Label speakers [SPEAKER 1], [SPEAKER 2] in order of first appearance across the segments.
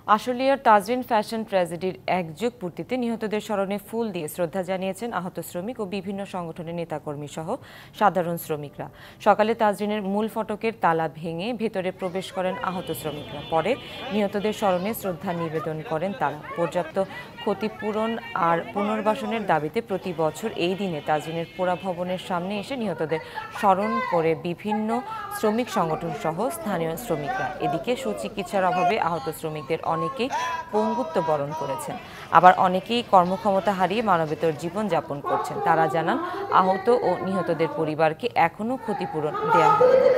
[SPEAKER 1] আশুলিয়ার তাজরিন ফ্যাশন ট্র্যাজেডির এক যুগ পূর্তিতে নিহতদের স্মরণে ফুল দিয়ে শ্রদ্ধা জানিয়েছেন আহত শ্রমিক ও বিভিন্ন সংগঠনের নেতাকর্মী সহ সাধারণ শ্রমিকরা। সকালে তাজরিনের মূল ফটকের তালা ভেঙে ভেতরে প্রবেশ করেন আহত শ্রমিকরা। পরে নিহতদের স্মরণে শ্রদ্ধা নিবেদন করেন তারা। পর্যাপ্ত ক্ষতিপূরণ আর পুনর্বাসনের দাবিতে প্রতি বছর এই দিনে তাজরিনের পোড়া ভবনের সামনে এসে নিহতদের স্মরণ করে বিভিন্ন শ্রমিক সংগঠন সহ স্থানীয় শ্রমিকরা। এদিকে সুচিকিৎসার অভাবে আহত শ্রমিকদের অনেকেই পঙ্গুত্ব বরণ করেছেন, আবার অনেকেই কর্মক্ষমতা হারিয়ে মানবেতর জীবনযাপন করছেন। তারা জানান, আহত ও নিহতদের পরিবারকে এখনও ক্ষতিপূরণ দেওয়া হয়নি।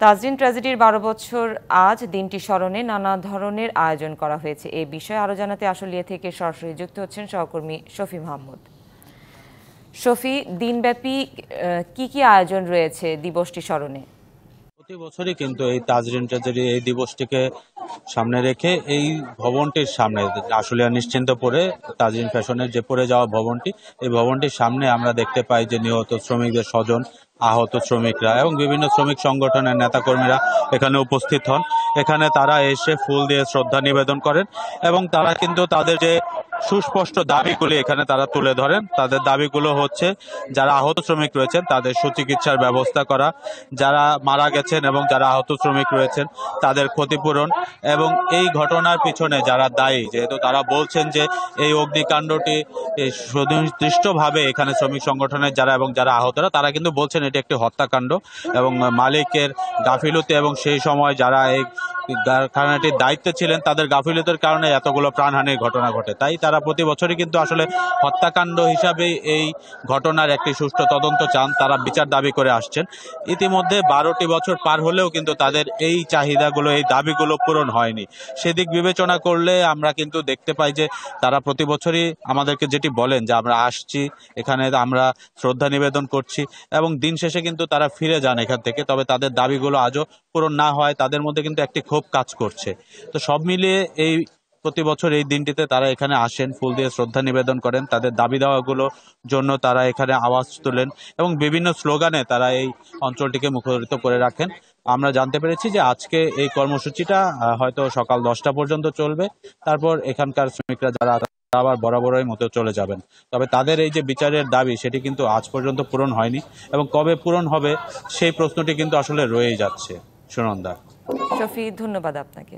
[SPEAKER 1] তাজরিন ট্র্যাজেডির 12 বছর আজ দিনটি স্মরণে নানা ধরনের আয়োজন করা হয়েছে। এই বিষয়ে আরও জানাতে আশুলিয়া থেকে সরাসরি যুক্ত হচ্ছেন সহকর্মী শফি মাহমুদ। শফি, দিনব্যাপী কি আয়োজন রয়েছে দিবসটি স্মরণে?
[SPEAKER 2] প্রতি বছরই কিন্তু এই তাজরিন ট্র্যাজেডি এই দিবসটিকে সামনে রেখে এই ভবনটির সামনে আশুলিয়া নিশ্চিন্তপুরে তাজরিন ফ্যাশনের যে পড়ে যাওয়া ভবনটি, এই ভবনটির সামনে আমরা দেখতে পাই যে নিহত শ্রমিকদের স্বজন, আহত শ্রমিকরা এবং বিভিন্ন শ্রমিক সংগঠনের নেতাকর্মীরা এখানে উপস্থিত হন। এখানে তারা এসে ফুল দিয়ে শ্রদ্ধা নিবেদন করেন এবং তারা কিন্তু তাদের যে সুস্পষ্ট দাবিগুলি এখানে তারা তুলে ধরেন। তাদের দাবিগুলো হচ্ছে যারা আহত শ্রমিক রয়েছেন তাদের সুচিকিৎসার ব্যবস্থা করা, যারা মারা গেছেন এবং যারা আহত শ্রমিক রয়েছেন তাদের ক্ষতিপূরণ, এবং এই ঘটনার পিছনে যারা দায়ী, যেহেতু তারা বলছেন যে এই অগ্নিকাণ্ডটি সুনির্দিষ্টভাবে এখানে শ্রমিক সংগঠনের যারা এবং যারা আহতরা তারা কিন্তু বলছেন এটি একটি হত্যাকাণ্ড এবং মালিকের গাফিলতি এবং সেই সময় যারা এই কারখানাটির দায়িত্বে ছিলেন তাদের গাফিলতির কারণে এতগুলো প্রাণহানির ঘটনা ঘটে। তাই তারা প্রতি বছরই কিন্তু আসলে হত্যাকাণ্ড হিসাবেই এই ঘটনার একটি সুষ্ঠু তদন্ত চান, তারা বিচার দাবি করে আসছেন। ইতিমধ্যে 12টি বছর পার হলেও কিন্তু তাদের এই চাহিদাগুলো, এই দাবিগুলো পূরণ হয়নি। সেদিক বিবেচনা করলে আমরা কিন্তু দেখতে পাই যে তারা প্রতি বছরই আমাদেরকে যেটি বলেন যে আমরা আসছি, এখানে আমরা শ্রদ্ধা নিবেদন করছি এবং দিন শেষে কিন্তু তারা ফিরে যান এখান থেকে। তবে তাদের দাবিগুলো আজও পূরণ না হয় তাদের মধ্যে কিন্তু একটি ক্ষোভ কাজ করছে। তো সব মিলিয়ে এই প্রতি বছর এই দিনটিতে তারা এখানে আসেন, ফুল দিয়ে শ্রদ্ধা নিবেদন করেন, তাদের দাবি দাওয়াগুলোর জন্য তারা এখানে আওয়াজ তোলেন এবং বিভিন্ন স্লোগানে তারা এই অঞ্চলটিকে মুখরিত করে রাখেন। আমরা জানতে পেরেছি যে আজকে এই কর্মসূচিটা হয়তো সকাল 10টা পর্যন্ত চলবে। তারপর এখানকার শ্রমিকরা যারা আবার বরাবরের মতো চলে যাবেন। তবে তাদের এই যে বিচারের দাবি সেটি কিন্তু আজ পর্যন্ত পূরণ হয়নি এবং কবে পূরণ হবে সেই প্রশ্নটি কিন্তু আসলে রয়েই যাচ্ছে। সুনন্দা।
[SPEAKER 1] শফি, ধন্যবাদ আপনাকে।